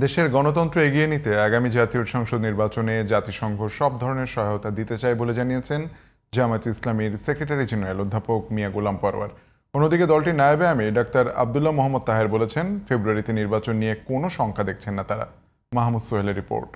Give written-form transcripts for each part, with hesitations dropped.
দেশের গণতন্ত্র এগিয়ে নিতে আগামী জাতীয় সংসদ নির্বাচনে জাতিসংঘ সব ধরনের সহায়তা দিতে চায় বলে জানিয়েছেন জামায়াত ইসলামীর সেক্রেটারি জেনারেল অধ্যাপক মিয়া গোলাম পরওয়ার। অন্যদিকে দলটির নায়েবে আমির ডাক্তার আব্দুল্লাহ মোহাম্মদ তাহের বলেছেন, ফেব্রুয়ারিতে নির্বাচন নিয়ে কোনো শঙ্কা দেখছেন না তারা। মাহমুদ সোহেলের রিপোর্ট।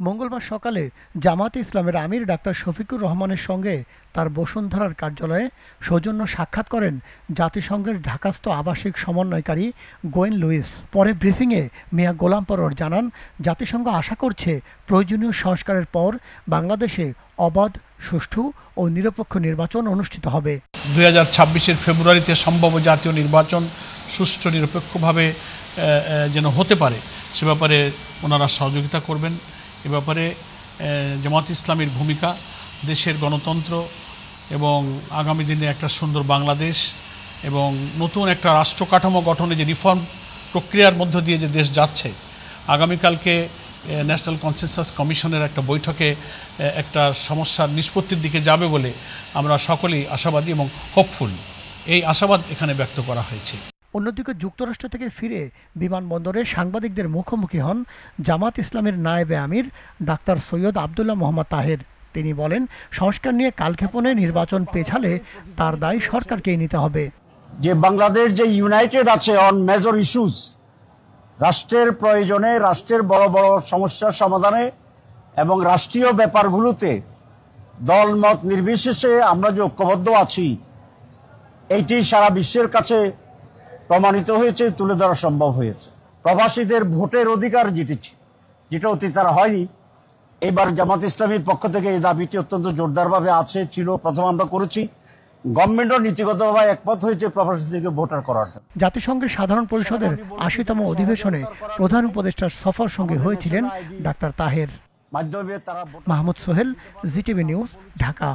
মঙ্গলবার সকালে জামায়াতে ইসলামের আমির ডাক্তার শফিকুর রহমানের সঙ্গে তার বসুন্ধরার কার্যালয়ে সৌজন্য সাক্ষাৎ করেন জাতিসংঘের ঢাকাস্থ আবাসিক সমন্বয়কারী গোয়েন লুইস। পরে ব্রিফিংয়ে মিয়া গোলাম পরওয়ার জানান, জাতিসংঘ আশা করছে প্রয়োজনীয় সংস্কারের পর বাংলাদেশে অবাধ, সুষ্ঠু ও নিরপেক্ষ নির্বাচন অনুষ্ঠিত হবে। 2026-এর ফেব্রুয়ারিতে সম্ভাব্য জাতীয় নির্বাচন সুষ্ঠু নিরপেক্ষভাবে যেন হতে পারে সে ব্যাপারে ওনারা সহযোগিতা করবেন। এ ব্যাপারে জামায়াত ইসলামীর ভূমিকা দেশের গণতন্ত্র এবং আগামী দিনে একটা সুন্দর বাংলাদেশ এবং নতুন একটা রাষ্ট্র কাঠামো গঠনে যে রিফর্ম প্রক্রিয়ার মধ্য দিয়ে যে দেশ যাচ্ছে, আগামীকালকে ন্যাশনাল কনসেনসাস কমিশনের একটা বৈঠকে একটা সমস্যার নিষ্পত্তির দিকে যাবে বলে আমরা সকলেই আশাবাদী এবং হোপফুল। এই আশাবাদ এখানে ব্যক্ত করা হয়েছে। অন্যদিকে যুক্তরাষ্ট্র থেকে ফিরে বিমানবন্দরে সাংবাদিকদের মুখোমুখি হন জামায়াত ইসলামের নায়েবে আমির ডাক্তার সৈয়দ আব্দুল্লাহ মোহাম্মদ তাহের। তিনি বলেন, সংস্কার নিয়ে কালক্ষেপণে নির্বাচন পেছালে তার দায় সরকারকেই নিতে হবে। যে বাংলাদেশ যে ইউনাইটেড আছে অন মেজর ইস্যুস, রাষ্ট্রের প্রয়োজনে, রাষ্ট্রের বড় বড় সমস্যার সমাধানে এবং রাষ্ট্রীয় ব্যাপারগুলোতে দলমত নির্বিশেষে আমরা যে ঐক্যবদ্ধ আছি, এইটি সারা বিশ্বের কাছে প্রমাণিত হয়েছে, তুলে ধরা সম্ভব হয়েছে। প্রবাসীদের ভোটের অধিকার যেটা অতীতে তারা হয়নি, এবার জামাত ইসলামীর পক্ষ থেকে এই দাবিটি অত্যন্ত জোরদারভাবে আছে, ছিল। প্রথম আমরা করেছি, গভর্নমেন্টও নীতিগতভাবে একমত হয়েছে প্রবাসীদেরকে ভোটার করার জন্য। জাতিসংঘের সাধারণ পরিষদের 80তম অধিবেশনে প্রধান উপদেষ্টার সফর সঙ্গে হয়েছিলেন ডাক্তার তাহের। মাধ্যমে তারা মাহমুদ সোহেল, জিটিভি নিউজ, ঢাকা।